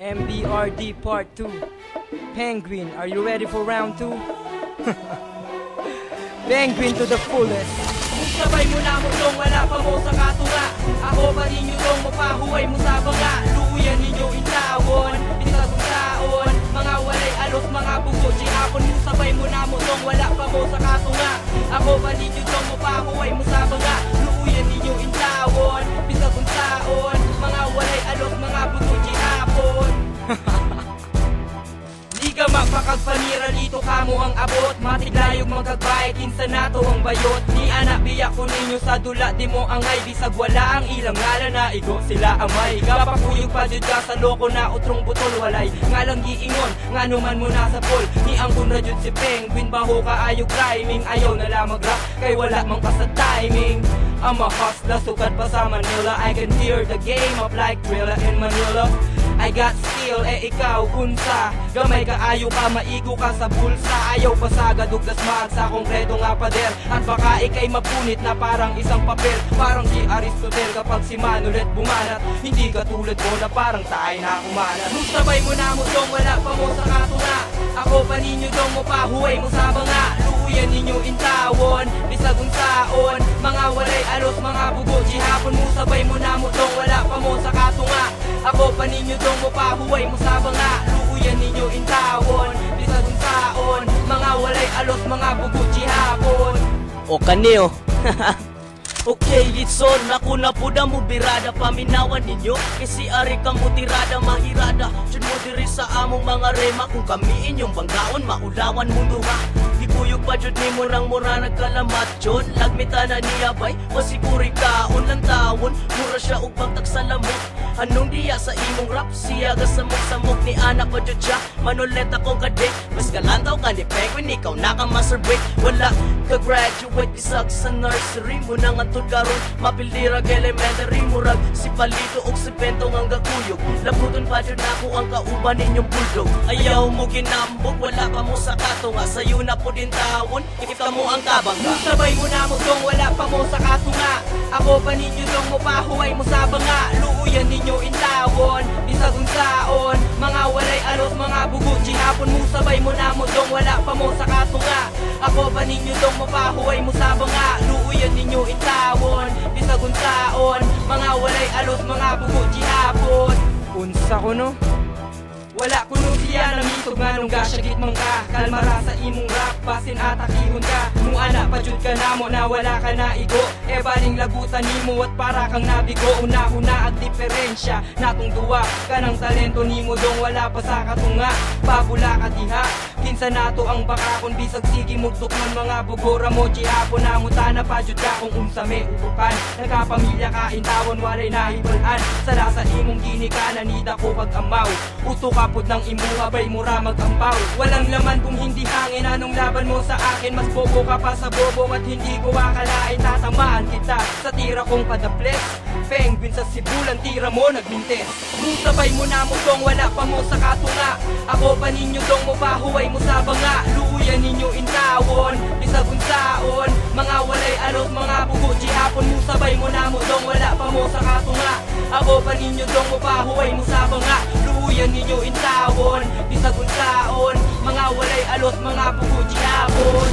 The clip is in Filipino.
MBRD Part 2. Penguin, are you ready for round 2? Penguin to the fullest. Sabay mo na mo dong, wala pa mo sa katunga. Ako pa ninyo dong, mapahuway mo sa banga. Luyan ninyo intawon, pinagagong taon. Mga walay alos, mga bugo, hapon mo. Sabay mo na mo dong, wala pa mo sa katunga. Ako pa ninyo dong, mapahuway mo sa banga. Luyan ninyo intawon, pinagagong taon. Mga walay alos, mga bugo, hapon. Di ka mapakagpanira dito kamo ang abot. Matiglayog magkagbayad, kinsa nato ang bayot. Di anak biyak ko ninyo sa dula, di mo angay. Bisag wala ang ilang ngala na igo sila amay. Kapakuyog pa dyan ka sa loko na utrong butol walay. Ngalang giingon, nga numan mo nasa pol. Ni ang kunra dyan si Penguin, baho ka ayog rhyming. Ayaw na lamag rap, kay wala mang pa sa timing. I'm a hustler, sukat pa sa Manila. I can hear the game up like Thriller in Manila. I got skill, ikaw unsa. Gamay ka, ayaw ka, maigo ka sa bulsa. Ayaw pa sa gadugdas maag sa konkreto nga pader. At baka ikay mapunit na parang isang papel. Parang si Aristotle kapag si Manulet bumanat. Hindi ka tulad mo na parang tayo na kumanat. Sabay mo na mo dong, wala pa mo sa katunga. Ako pa ninyo dong, mapahuway mo sa banga. Luyan ninyo intawon, bisag unsaon. Mga walay alos, mga bugo, hapon mo. Sabay mo na mo dong, wala pa mo sa katunga. Ako pa ninyo dong, mapahuway mo sa banga. Luyan ninyo intawon, bisag unsaon. Mga walay alos, mga bugo, hapon. O kaneo. Okay, litson, ako na po na mo birada. Paminawan ninyo, kasi ari kang mutirada, mahirada. Diyan mo diri sa among mga rema. Kung kami inyong banggaon, maulawan mo duha. Ikuyog pa dyan ni mo nang mura nagkalamat dyan. Lagmita na niya bay, masiguri kaon lang tawon. Mura siya upang tagsalamot. Anong diya sa imong rap? Siya gasamok-samok ni anak pa dyan siya. Manulet akong kadik, mas galantaw ka ni Penguin. Ikaw na ka masturbate, wala ka graduate. Isag sa nursery mo nang antod karon. Mapildirag elementary, murag si Palito o si Bentong ang gakuyog. Labuton pa dyan ako ang kauban ninyong bulldog. Ayaw mo ginambog, wala pa mo sa katunga. Sa'yo na po din tawon, ikita mo ang kabangga. Sabay mo na mo dong, wala pa mo sa katunga. Ako pa ninyo dong, mapahuway mo sa banga. Luuyan ninyo intawon, bisag unsaon. Mga walay alos, mga bugo, hapon mo. Sabay mo na mo dong, wala pa mo sa katunga. Ako pa ninyo dong, mapahuway mo sa banga. Luuyan ninyo intawon, bisag unsaon. Mga walay alos, mga bugo, hapon. Unsa ko no? Wala kuno siya namisog nga nung gasyagit mong ka. Kalmara sa imong rap, basin atakihon ka. Muana pa jud ka na mo na wala ka na igo. E baling lagutan nimo at para kang nabigo. Una-una at diferensya natong duwa. Kanang talento nimo dong wala pa sa katunga. Babula ka diha, kinsa nato ang baka. Kung bisag sige mugtuknon mga bugora mo. Hapon na mutana pa jud ka kung unsa may utukan. Nagkapamilya ka intawon walay nahibalan. Sala sa imong ginika nanida ko kag amaw. Uto kapod ng imuha bay mura mag-ampaw. Walang laman kung hindi hangin. Anong laban mo sa akin? Mas bobo ka pa sa bobo at hindi ko akalain tatamaan kita sa tira kong kadaples. Penguin sa sibulan, tira mo nagmintes. Kung sabay mo na mo dong, wala pa mo sa katunga. Ako pa ninyo dong, mapahuway mo sa banga. Luyan ninyo intawon, bisag unsaon. Mga walay alos, mga bugo, hapon mo. Sabay mo na mo dong, wala pa mo sa katunga. Ako pa ninyo dong, mapahuway mo sa banga. Luyan ninyo intawon, bisag unsaon. Mga walay alos, mga bugo, hapon.